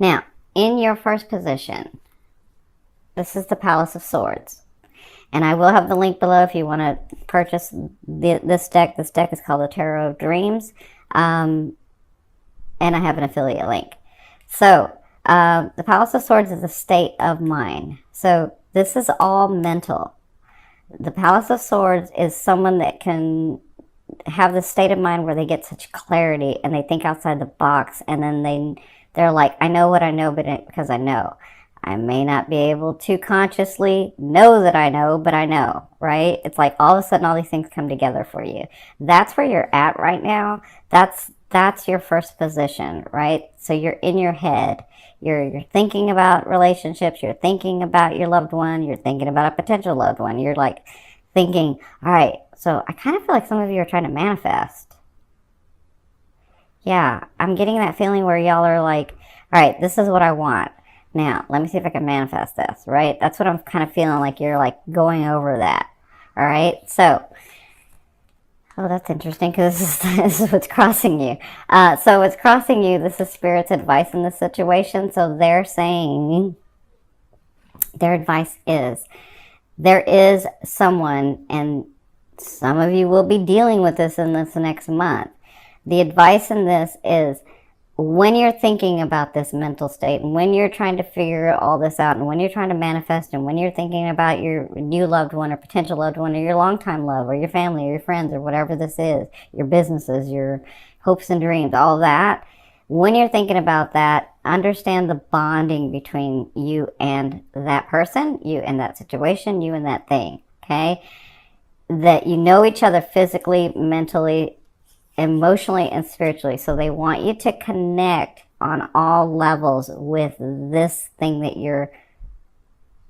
Now, in your first position, this is the Palace of Swords. And I will have the link below if you want to purchase this deck. This deck is called the Tarot of Dreams. And I have an affiliate link. So, the Palace of Swords is a state of mind. So, this is all mental. The Palace of Swords is someone that can have this state of mind where they get such clarity and they think outside the box, and then they're like, I know what I know because I know. I may not be able to consciously know that I know, but I know, right? It's like all of a sudden all these things come together for you. That's where you're at right now. That's your first position, right? So you're in your head. You're thinking about relationships. You're thinking about your loved one. You're thinking about a potential loved one. You're like thinking, all right, so I kind of feel like some of you are trying to manifest. Yeah, I'm getting that feeling where y'all are like, all right, this is what I want. Now, let me see if I can manifest this, right? That's what I'm kind of feeling like you're like going over that, all right? So, oh, that's interesting because this is what's crossing you. So what's crossing you, this is Spirit's advice in this situation. So they're saying, their advice is, there is someone, and some of you will be dealing with this in this next month. The advice in this is, when you're thinking about this mental state, and when you're trying to figure all this out, and when you're trying to manifest, and when you're thinking about your new loved one or potential loved one, or your longtime love, or your family, or your friends, or whatever this is, your businesses, your hopes and dreams, all that, when you're thinking about that, understand the bonding between you and that person, you and that situation, you and that thing, okay? That you know each other physically, mentally, emotionally, and spiritually. So they want you to connect on all levels with this thing that you're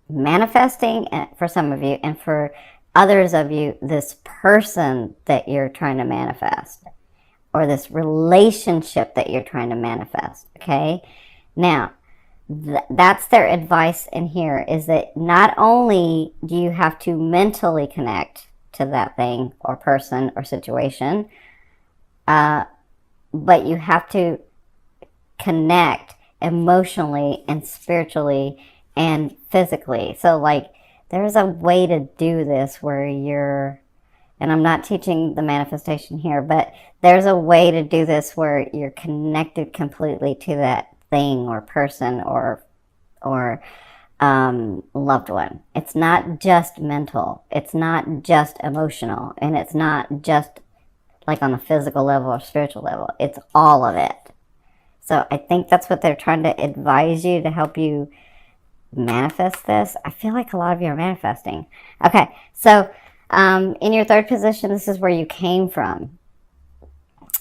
manifesting for some of you, and for others of you, this person that you're trying to manifest, or this relationship that you're trying to manifest, okay? Now, that's their advice in here, is that not only do you have to mentally connect to that thing or person or situation, but you have to connect emotionally and spiritually and physically. So like, there's a way to do this where you're, and I'm not teaching the manifestation here, but there's a way to do this where you're connected completely to that thing or person or loved one. It's not just mental. It's not just emotional. And it's not just like on a physical level or spiritual level. It's all of it. So I think that's what they're trying to advise you to help you manifest this. I feel like a lot of you are manifesting. Okay, so in your third position, this is where you came from.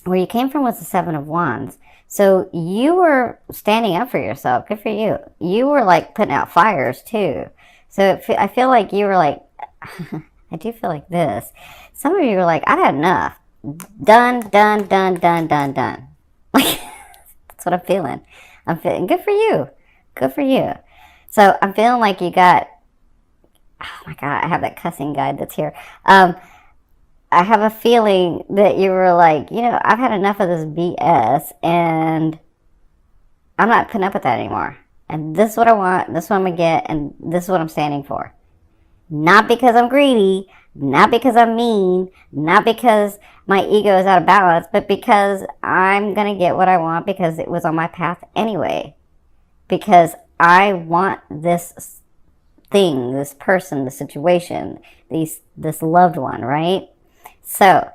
Where you came from was the Seven of Wands. So you were standing up for yourself. Good for you. You were like putting out fires too. So I feel like you were like, I do feel like this. Some of you were like, I've had enough. Done, done, done, done, done, done. Like, that's what I'm feeling. I'm feeling good for you. Good for you. So I'm feeling like you got, oh my God, I have that cussing guide that's here. I have a feeling that you were like, you know, I've had enough of this BS and I'm not putting up with that anymore. And this is what I want, this is what I'm going to get, and this is what I'm standing for. Not because I'm greedy, not because I'm mean, not because my ego is out of balance, but because I'm going to get what I want because it was on my path anyway. Because I want this thing, this person, the situation, this loved one, right? So,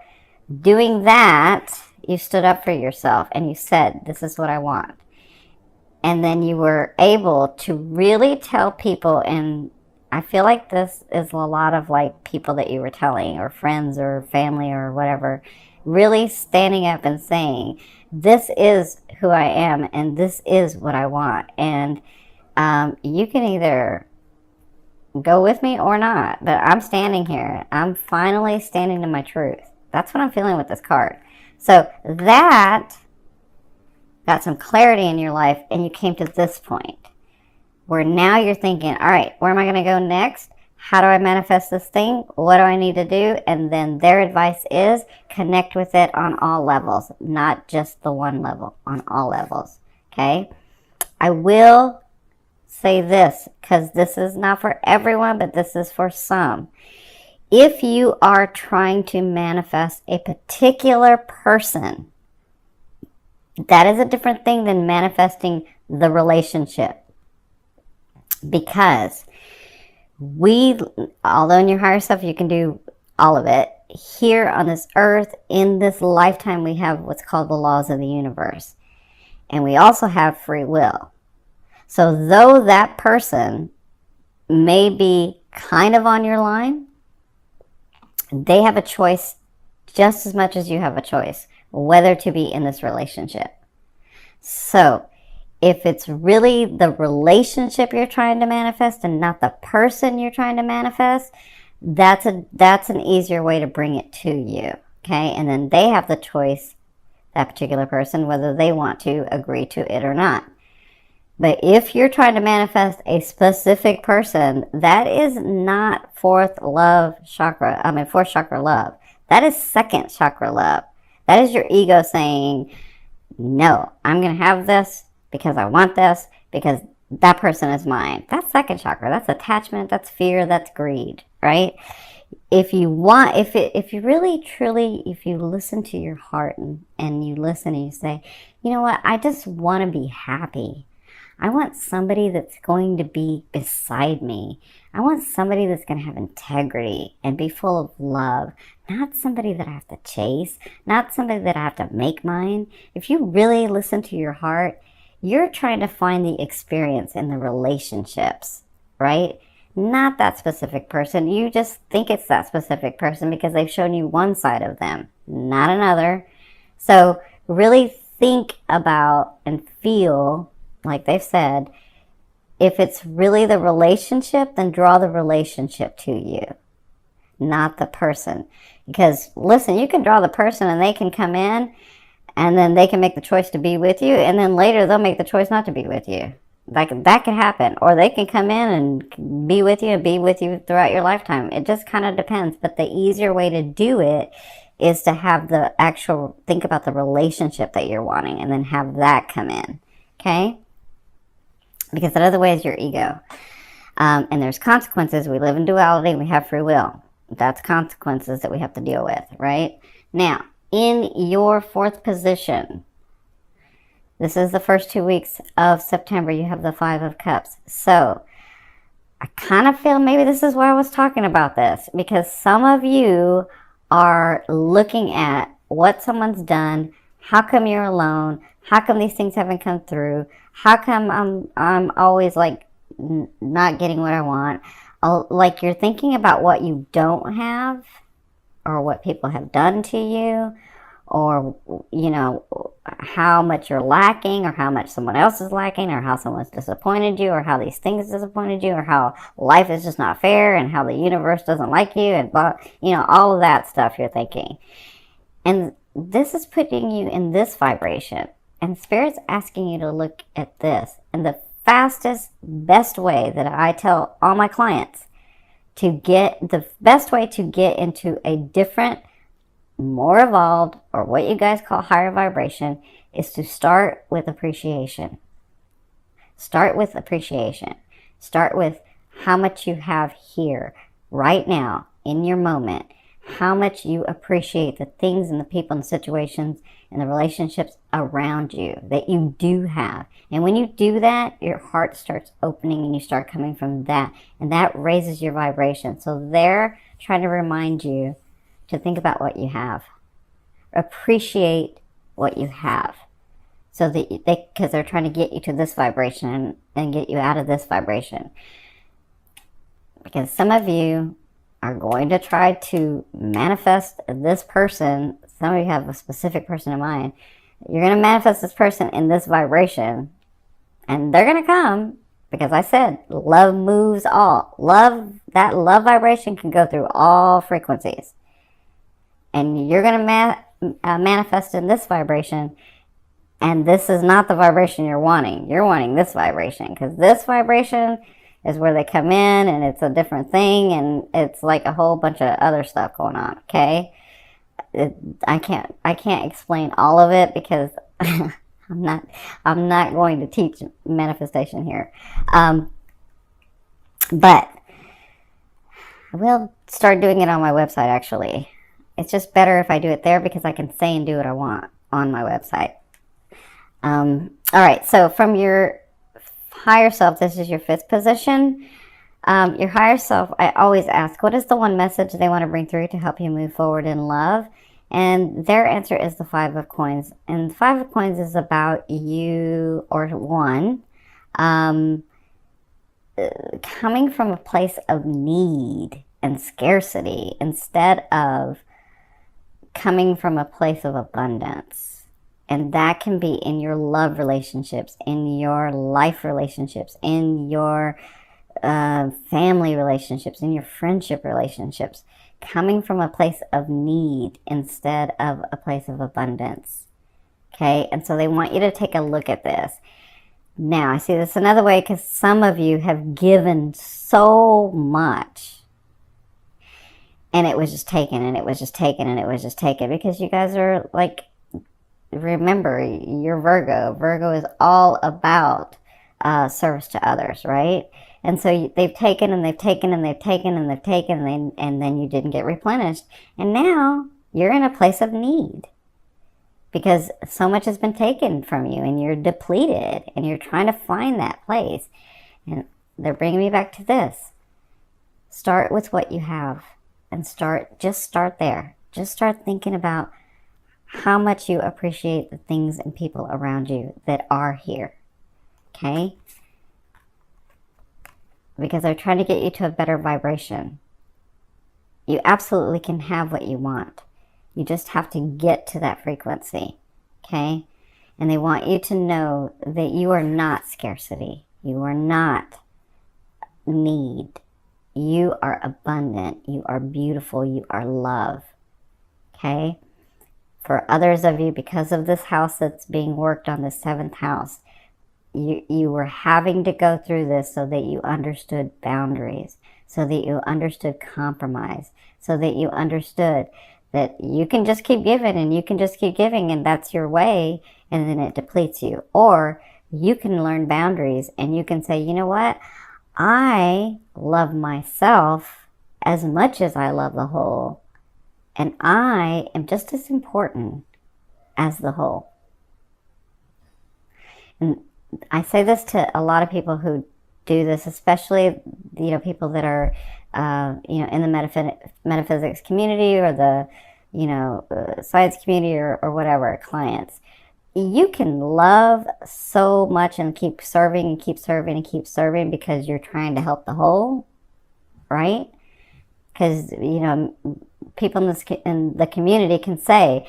doing that, you stood up for yourself and you said, this is what I want. And then you were able to really tell people, and I feel like this is a lot of like people that you were telling, or friends or family or whatever, really standing up and saying, this is who I am and this is what I want. And you can either go with me or not, but I'm standing here. I'm finally standing to my truth. That's what I'm feeling with this card. So that got some clarity in your life, and you came to this point where now you're thinking, all right, where am I going to go next? How do I manifest this thing? What do I need to do? And then their advice is connect with it on all levels, not just the one level, on all levels. Okay? I will say this, because this is not for everyone, but this is for some. If you are trying to manifest a particular person, that is a different thing than manifesting the relationship. Because although in your higher self you can do all of it, here on this earth, in this lifetime, we have what's called the laws of the universe. And we also have free will. So though that person may be kind of on your line, they have a choice just as much as you have a choice whether to be in this relationship. So if it's really the relationship you're trying to manifest and not the person you're trying to manifest, that's an easier way to bring it to you. Okay? And then they have the choice, that particular person, whether they want to agree to it or not. But if you're trying to manifest a specific person, that is not fourth chakra love. That is second chakra love. That is your ego saying, no, I'm going to have this because I want this, because that person is mine. That's second chakra. That's attachment. That's fear. That's greed, right? If you really truly, if you listen to your heart and you listen and you say, you know what, I just want to be happy. I want somebody that's going to be beside me. I want somebody that's going to have integrity and be full of love. Not somebody that I have to chase. Not somebody that I have to make mine. If you really listen to your heart, you're trying to find the experience in the relationships, right? Not that specific person. You just think it's that specific person because they've shown you one side of them, not another. So really think about and feel, like they've said, if it's really the relationship, then draw the relationship to you, not the person. Because listen, you can draw the person and they can come in and then they can make the choice to be with you, and then later they'll make the choice not to be with you. That can happen. Or they can come in and be with you and be with you throughout your lifetime. It just kind of depends. But the easier way to do it is to have think about the relationship that you're wanting and then have that come in. Okay? Because that other way is your ego. And there's consequences. We live in duality and we have free will. That's consequences that we have to deal with, right? Now, in your fourth position, this is the first 2 weeks of September, you have the 5 of Cups. So, I kind of feel maybe this is why I was talking about this. Because some of you are looking at what someone's done. How come you're alone? How come these things haven't come through? How come I'm always like not getting what I want? Like you're thinking about what you don't have, or what people have done to you, or you know how much you're lacking, or how much someone else is lacking, or how someone's disappointed you, or how these things disappointed you, or how life is just not fair, and how the universe doesn't like you, and all of that stuff you're thinking. And this is putting you in this vibration. And Spirit's asking you to look at this. And the fastest, best way that I tell all my clients the best way to get into a different, more evolved, or what you guys call higher vibration, is to start with appreciation. Start with appreciation. Start with how much you have here, right now, in your moment. How much you appreciate the things and the people and the situations and the relationships around you that you do have. And when you do that, your heart starts opening and you start coming from that. And that raises your vibration. So they're trying to remind you to think about what you have. Appreciate what you have. So that because they're trying to get you to this vibration and get you out of this vibration. Because some of you are going to try to manifest this person. Some of you have a specific person in mind. You're going to manifest this person in this vibration. And they're going to come. Because I said, love moves all. That love vibration can go through all frequencies. And you're going to manifest in this vibration. And this is not the vibration you're wanting. You're wanting this vibration. Because this vibration is where they come in, and it's a different thing, and it's like a whole bunch of other stuff going on, okay? I can't explain all of it because I'm not going to teach manifestation here. But I will start doing it on my website, actually. It's just better if I do it there because I can say and do what I want on my website. All right, so from your higher self, this is your 5th position. Your higher self, I always ask, what is the one message they want to bring through to help you move forward in love? And their answer is the 5 of Coins. And the 5 of Coins is about you, or one, coming from a place of need and scarcity instead of coming from a place of abundance. And that can be in your love relationships, in your life relationships, in your family relationships, in your friendship relationships, coming from a place of need instead of a place of abundance. Okay, and so they want you to take a look at this. Now, I see this another way because some of you have given so much and it was just taken and it was just taken and it was just taken because you guys are like, remember, you're Virgo. Virgo is all about service to others, right? And so they've taken and they've taken and they've taken and they've taken and then you didn't get replenished. And now you're in a place of need because so much has been taken from you and you're depleted and you're trying to find that place. And they're bringing me back to this. Start with what you have and just start there. Just start thinking about how much you appreciate the things and people around you that are here. Okay? Because they're trying to get you to a better vibration. You absolutely can have what you want. You just have to get to that frequency. Okay? And they want you to know that you are not scarcity. You are not need. You are abundant. You are beautiful. You are love. Okay? For others of you, because of this house that's being worked on, the 7th house, you were having to go through this so that you understood boundaries, so that you understood compromise, so that you understood that you can just keep giving and you can just keep giving and that's your way and then it depletes you. Or you can learn boundaries and you can say, you know what? I love myself as much as I love the whole. And I am just as important as the whole. And I say this to a lot of people who do this, especially, people that are, in the metaphysics community or the, science community or whatever, clients. You can love so much and keep serving and keep serving and keep serving because you're trying to help the whole, right? Because, people in the community can say,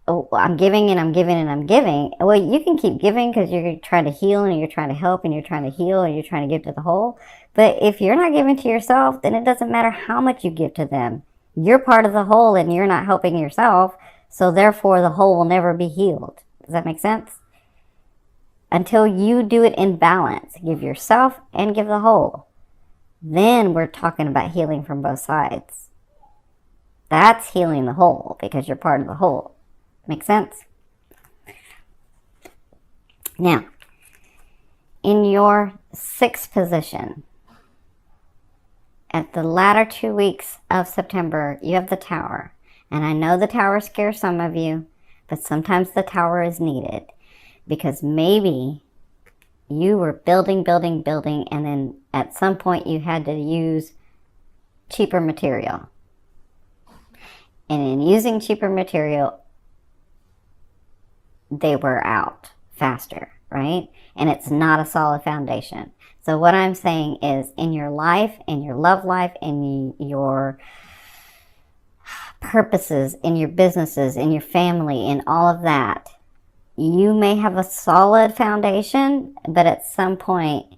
oh, I'm giving and I'm giving and I'm giving. Well, you can keep giving because you're trying to heal and you're trying to help and you're trying to heal and you're trying to give to the whole. But if you're not giving to yourself, then it doesn't matter how much you give to them. You're part of the whole and you're not helping yourself. So therefore, the whole will never be healed. Does that make sense? Until you do it in balance, give yourself and give the whole. Then we're talking about healing from both sides. That's healing the whole because you're part of the whole. Make sense? Now, in your 6th position, at the latter 2 weeks of September, you have the Tower. And I know the Tower scares some of you, but sometimes the Tower is needed because maybe you were building, and then at some point you had to use cheaper material. And in using cheaper material, they wear out faster, right? And it's not a solid foundation. So what I'm saying is in your life, in your love life, in your purposes, in your businesses, in your family, in all of that, you may have a solid foundation, but at some point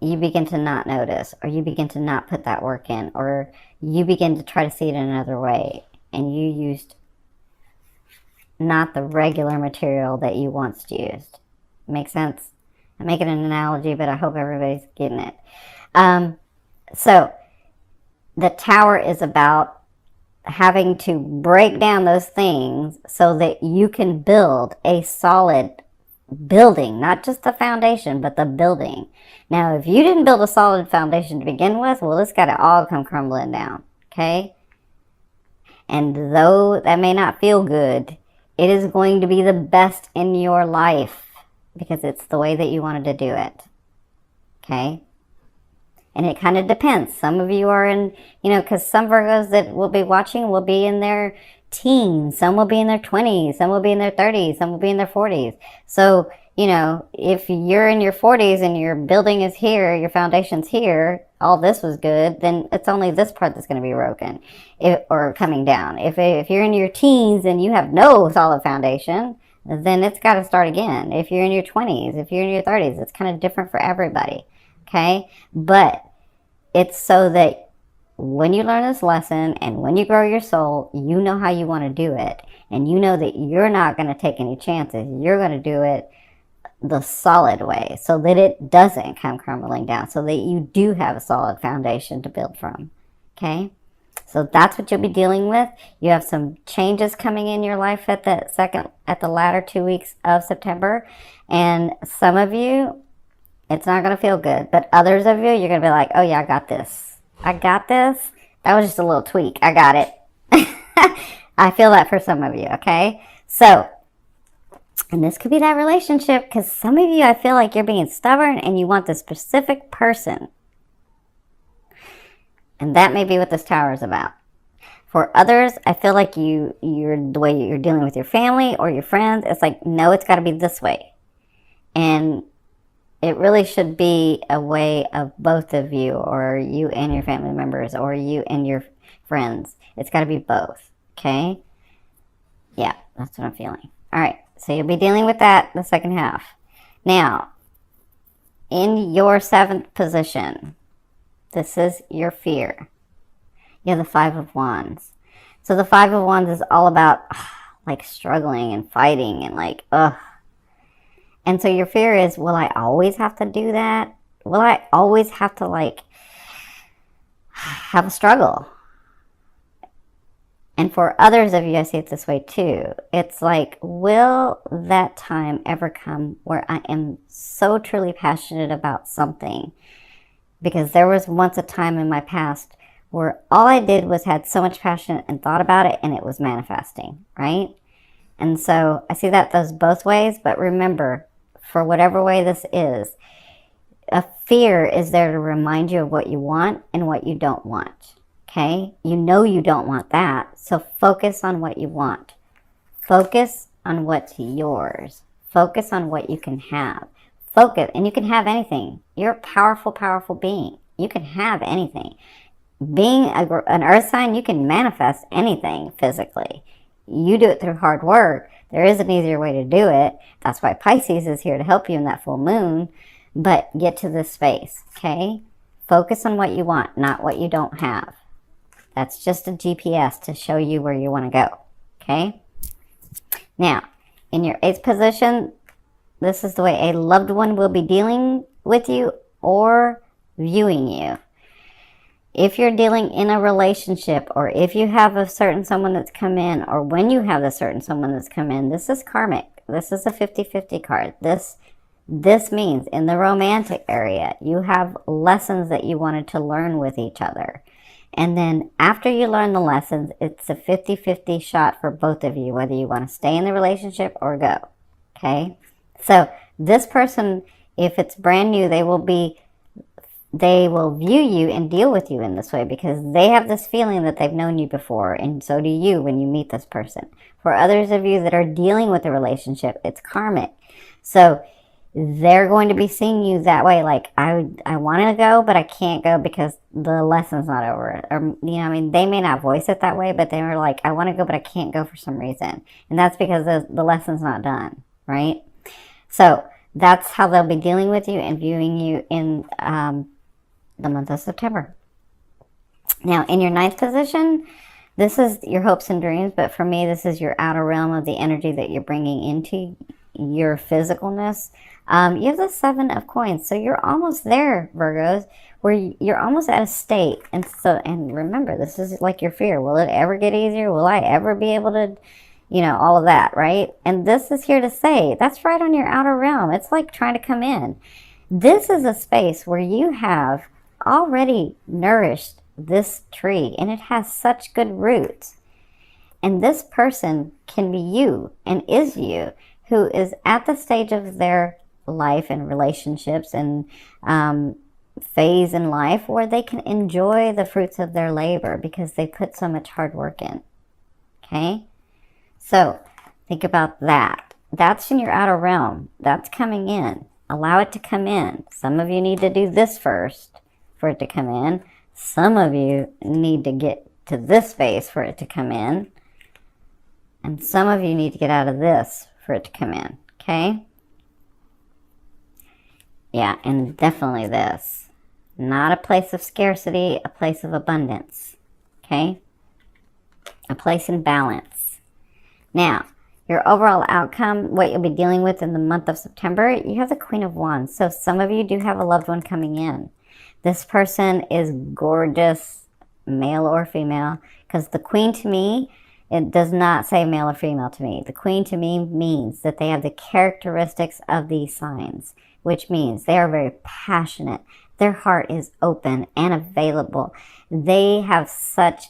you begin to not notice, or you begin to not put that work in, or you begin to try to see it in another way, and you used not the regular material that you once used. Make sense? I'm making an analogy, but I hope everybody's getting it. So the Tower is about having to break down those things so that you can build a solid building, not just the foundation, but the building. Now, if you didn't build a solid foundation to begin with, well, it's got to all come crumbling down, okay? And though that may not feel good, it is going to be the best in your life because it's the way that you wanted to do it, okay? And it kind of depends. Some of you are in, because some Virgos that will be watching will be in their teens, some will be in their 20s, some will be in their 30s, some will be in their 40s. So, if you're in your 40s and your building is here, your foundation's here, all this was good, then it's only this part that's going to be broken or coming down. If you're in your teens and you have no solid foundation, then it's got to start again. If you're in your 20s, if you're in your 30s, it's kind of different for everybody, okay? But it's so that when you learn this lesson and when you grow your soul, you know how you want to do it. And you know that you're not going to take any chances. You're going to do it the solid way so that it doesn't come crumbling down, so that you do have a solid foundation to build from. Okay? So that's what you'll be dealing with. You have some changes coming in your life at the latter 2 weeks of September. And some of you, it's not going to feel good. But others of you, you're going to be like, oh yeah, I got this. I got this. That was just a little tweak. I got it. I feel that for some of you, okay? So, and this could be that relationship, because some of you, I feel like you're being stubborn and you want this specific person. And that may be what this tower is about. For others, I feel like you're the way you're dealing with your family or your friends, it's like, no, it's got to be this way. And it really should be a way of both of you, or you and your family members, or you and your friends. It's got to be both, okay? Yeah, that's what I'm feeling. All right, so you'll be dealing with that the second half. Now, in your 7th position, this is your fear. You have the 5 of Wands. So the 5 of Wands is all about like struggling and fighting and like, ugh. And so your fear is, will I always have to do that? Will I always have to like have a struggle? And for others of you, I see it this way too. It's like, will that time ever come where I am so truly passionate about something? Because there was once a time in my past where all I did was had so much passion and thought about it and it was manifesting, right? And so I see that goes both ways, but remember, for whatever way this is, a fear is there to remind you of what you want and what you don't want, okay? You know you don't want that, so focus on what you want. Focus on what's yours. Focus on what you can have. Focus, and you can have anything. You're a powerful, powerful being. You can have anything. Being an earth sign, you can manifest anything physically. You do it through hard work. There is an easier way to do it. That's why Pisces is here to help you in that full moon. But get to this space, okay? Focus on what you want, not what you don't have. That's just a GPS to show you where you want to go, okay? Now, in your 8th position, this is the way a loved one will be dealing with you or viewing you. If you're dealing in a relationship, or if you have a certain someone that's come in, or when you have a certain someone that's come in, this is karmic. This is a 50-50 card. This means in the romantic area, you have lessons that you wanted to learn with each other. And then after you learn the lessons, it's a 50-50 shot for both of you, whether you want to stay in the relationship or go. Okay? So this person, if it's brand new, they will view you and deal with you in this way because they have this feeling that they've known you before, and so do you when you meet this person. For others of you that are dealing with a relationship, it's karmic. So they're going to be seeing you that way, like, I want to go, but I can't go because the lesson's not over. Or, they may not voice it that way, but they were like, I want to go, but I can't go for some reason. And that's because the lesson's not done, right? So that's how they'll be dealing with you and viewing you in the month of September. Now, in your 9th position, this is your hopes and dreams, but for me, this is your outer realm of the energy that you're bringing into your physicalness. You have the 7 of coins, so you're almost there, Virgos, where you're almost at a state. And remember, this is like your fear. Will it ever get easier? Will I ever be able to, you know, all of that, right? And this is here to say, that's right on your outer realm. It's like trying to come in. This is a space where you have already nourished this tree, and it has such good roots. And this person can be you and is you, who is at the stage of their life and relationships and phase in life where they can enjoy the fruits of their labor because they put so much hard work in. Okay? So think about that. That's in your outer realm. That's coming in. Allow it to come in. Some of you need to do this first for it to come in. Some of you need to get to this space for it to come in. And some of you need to get out of this for it to come in. Okay? Yeah, and definitely this. Not a place of scarcity, a place of abundance. Okay? A place in balance. Now, your overall outcome, what you'll be dealing with in the month of September, you have the Queen of Wands. So some of you do have a loved one coming in. This person is gorgeous, male or female, because the Queen to me, it does not say male or female to me. The Queen to me means that they have the characteristics of these signs, which means they are very passionate. Their heart is open and available. They have such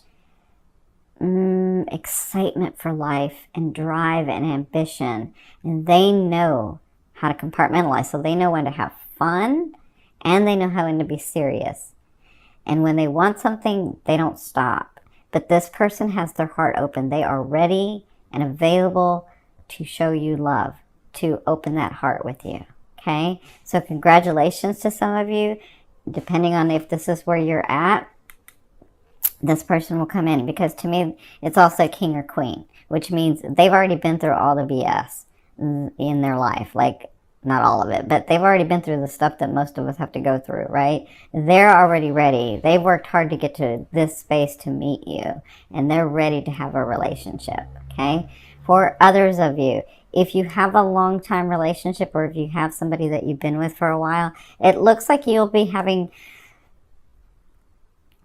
excitement for life and drive and ambition. And they know how to compartmentalize. So they know when to have fun and they know how when to be serious. And when they want something, they don't stop. But this person has their heart open. They are ready and available to show you love, to open that heart with you. Okay? So congratulations to some of you. Depending on if this is where you're at, this person will come in. Because to me, it's also king or queen, which means they've already been through all the BS in their life. Like, not all of it, but they've already been through the stuff that most of us have to go through, right? They're already ready. They've worked hard to get to this space to meet you, and they're ready to have a relationship, okay? For others of you, if you have a long-time relationship or if you have somebody that you've been with for a while, it looks like you'll be having,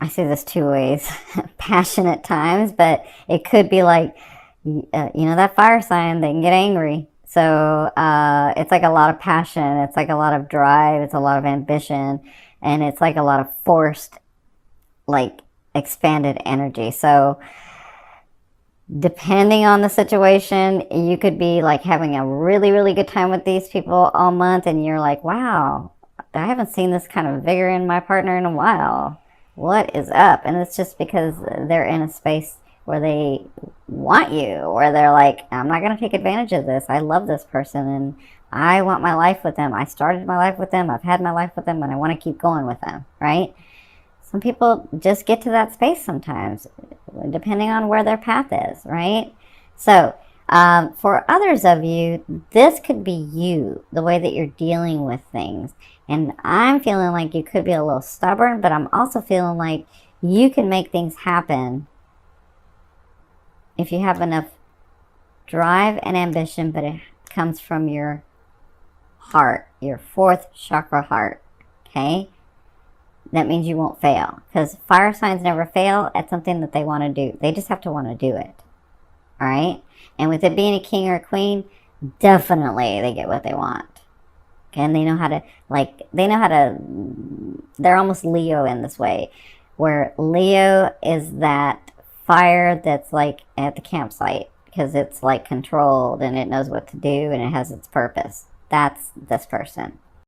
I say this two ways, passionate times, but it could be like, you know, that fire sign, they can get angry. So it's like a lot of passion, it's like a lot of drive, it's a lot of ambition, and it's like a lot of forced, like, expanded energy. So depending on the situation, you could be like having a really, really good time with these people all month, and you're like, wow, I haven't seen this kind of vigor in my partner in a while. What is up? And it's just because they're in a space where they want you, where they're like, I'm not going to take advantage of this. I love this person and I want my life with them. I started my life with them. I've had my life with them and I want to keep going with them, right? Some people just get to that space sometimes, depending on where their path is, right? So for others of you, this could be you, the way that you're dealing with things. And I'm feeling like you could be a little stubborn, but I'm also feeling like you can make things happen if you have enough drive and ambition, but it comes from your heart, your fourth chakra heart, okay? That means you won't fail, because fire signs never fail at something that they want to do. They just have to want to do it, all right? And with it being a king or a queen, definitely they get what they want. Okay? And they know how to, they're almost Leo in this way, where Leo is that fire that's like at the campsite, because it's like controlled and it knows what to do and it has its purpose. That's this person.